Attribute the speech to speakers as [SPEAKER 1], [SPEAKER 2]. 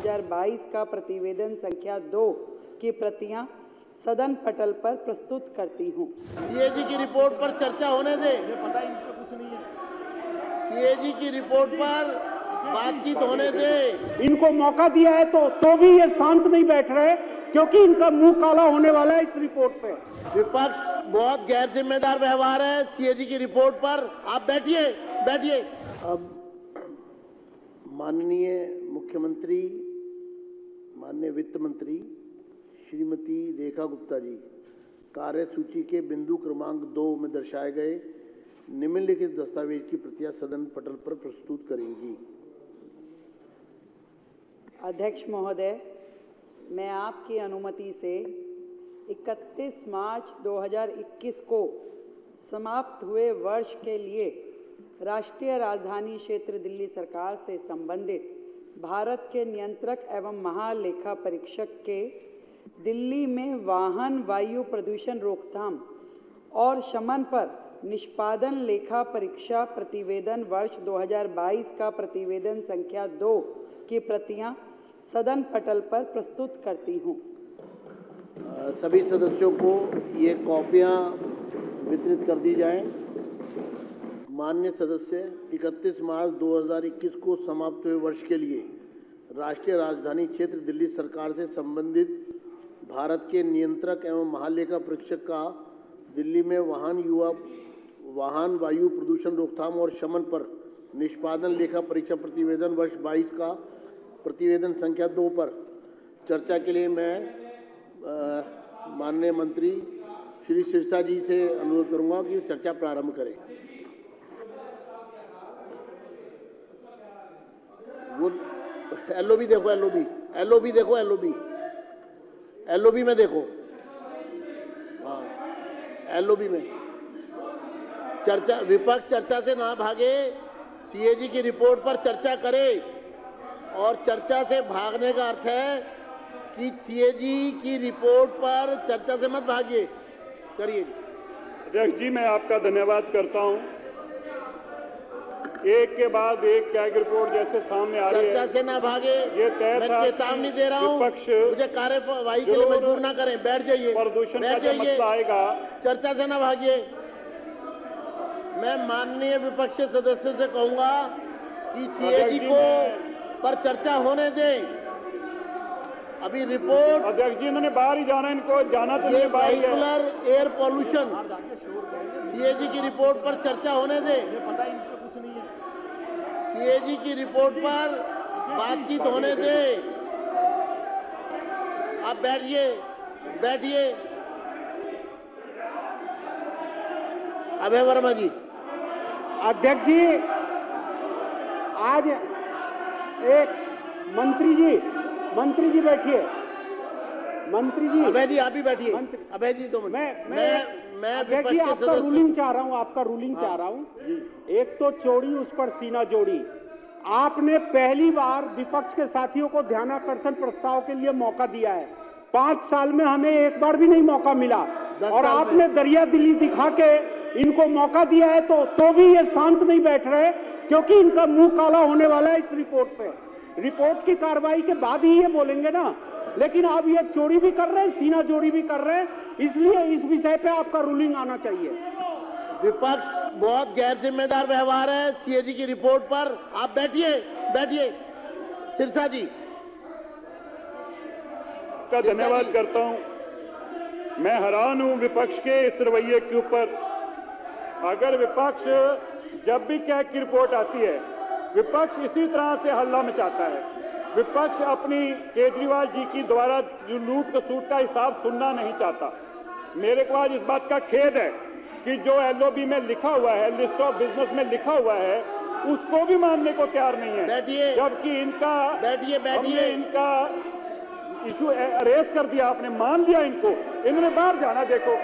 [SPEAKER 1] 2022 का प्रतिवेदन संख्या 2 की प्रतियां सदन पटल पर प्रस्तुत करती हूं।
[SPEAKER 2] सीएजी की रिपोर्ट पर चर्चा होने दे। पता इनको कुछ नहीं है। सीएजी की रिपोर्ट पर बातचीत होने दे।
[SPEAKER 3] इनको मौका दिया है तो भी ये शांत नहीं बैठ रहे, क्योंकि इनका मुंह काला होने वाला है इस रिपोर्ट से।
[SPEAKER 2] विपक्ष बहुत गैर जिम्मेदार व्यवहार है सीएजी की रिपोर्ट पर। आप बैठिए। अब माननीय मुख्यमंत्री, माननीय वित्त मंत्री श्रीमती रेखा गुप्ता जी कार्यसूची के बिंदु क्रमांक 2 में दर्शाए गए निम्नलिखित दस्तावेज की प्रतियां सदन पटल पर प्रस्तुत करेंगी।
[SPEAKER 1] अध्यक्ष महोदय, मैं आपकी अनुमति से 31 मार्च 2021 को समाप्त हुए वर्ष के लिए राष्ट्रीय राजधानी क्षेत्र दिल्ली सरकार से संबंधित भारत के नियंत्रक एवं महालेखा परीक्षक के दिल्ली में वाहन वायु प्रदूषण रोकथाम और शमन पर निष्पादन लेखा परीक्षा प्रतिवेदन वर्ष 2022 का प्रतिवेदन संख्या 2 की प्रतियां सदन पटल पर प्रस्तुत करती हूं।
[SPEAKER 2] सभी सदस्यों को ये कॉपियां वितरित कर दी जाएं। माननीय सदस्य, 31 मार्च 2021 को समाप्त हुए वर्ष के लिए राष्ट्रीय राजधानी क्षेत्र दिल्ली सरकार से संबंधित भारत के नियंत्रक एवं महालेखा परीक्षक का दिल्ली में वाहन वायु प्रदूषण रोकथाम और शमन पर निष्पादन लेखा परीक्षा प्रतिवेदन वर्ष 22 का प्रतिवेदन संख्या 2 पर चर्चा के लिए मैं माननीय मंत्री श्री सिरसा जी से अनुरोध करूंगा कि चर्चा प्रारंभ करें। वो एलओबी देखो, एलओबी में देखो। हाँ, एलओबी में चर्चा, विपक्ष चर्चा से ना भागे, सीएजी की रिपोर्ट पर चर्चा करे। और चर्चा से भागने का अर्थ है कि सीएजी की रिपोर्ट पर चर्चा से मत भागिए। करिए।
[SPEAKER 4] अध्यक्ष जी, मैं आपका धन्यवाद करता हूं। एक के बाद एक कैग रिपोर्ट जैसे सामने आ रही है,
[SPEAKER 2] चर्चा से ना भागे।
[SPEAKER 4] ये तय
[SPEAKER 2] मैं चेतावनी दे रहा हूं, मुझे कार्यवाही के लिए मजबूर ना करें। बैठ जाइए,
[SPEAKER 4] प्रदूषण का जो मसला आएगा,
[SPEAKER 2] चर्चा से ना भागिए। मैं माननीय विपक्ष के सदस्यों से कहूंगा कि सीएजी को पर चर्चा होने दें। अभी रिपोर्ट,
[SPEAKER 4] अध्यक्ष जी इन्होंने बाहर ही जाना, इनको जाना तो नहीं बाहर है।
[SPEAKER 2] वेहिकुलर एयर पॉल्यूशन, सीएजी की रिपोर्ट पर चर्चा होने दें। पता इनको कुछ नहीं है। सीएजी की रिपोर्ट पर बातचीत होने दें। आप बैठिए। अभय वर्मा जी।
[SPEAKER 3] अध्यक्ष जी, आज एक मंत्री जी बैठिए। मंत्री जी,
[SPEAKER 2] अभय जी आप ही बैठिए। अभय जी 2 मिनट। मैं
[SPEAKER 3] देखिए, आपका रूलिंग चाह रहा हूं। एक तो चोरी, उस पर सीना जोड़ी। आपने पहली बार विपक्ष के साथियों को ध्यानाकर्षण प्रस्ताव के लिए मौका दिया है। 5 साल में हमें एक बार भी नहीं मौका मिला, और आपने दरिया दिली दिखा के इनको मौका दिया है तो भी ये शांत नहीं बैठ रहे, क्योंकि इनका मुंह काला होने वाला है इस रिपोर्ट से। रिपोर्ट की कार्रवाई के बाद ही ये बोलेंगे ना, लेकिन अब ये चोरी भी कर रहे हैं, सीना जोड़ी भी कर रहे हैं। इसलिए इस विषय पे आपका रूलिंग आना चाहिए।
[SPEAKER 2] विपक्ष बहुत गैर जिम्मेदार व्यवहार है सीएजी की रिपोर्ट पर। आप बैठिए। सिरसा जी
[SPEAKER 4] का धन्यवाद करता हूं। मैं हैरान हूं विपक्ष के इस रवैये के ऊपर। अगर विपक्ष जब भी कैग की रिपोर्ट आती है, विपक्ष इसी तरह से हल्ला मचाता है। विपक्ष अपनी केजरीवाल जी की द्वारा लूट खसूट का हिसाब सुनना नहीं चाहता। मेरे को आज इस बात का खेद है कि जो एलओबी में लिखा हुआ है, लिस्ट ऑफ बिजनेस में लिखा हुआ है, उसको भी मानने को तैयार नहीं है। जबकि हमने इनका इशू अरेज कर दिया, आपने मान लिया इनको। इन्होंने बाहर जाना। देखो,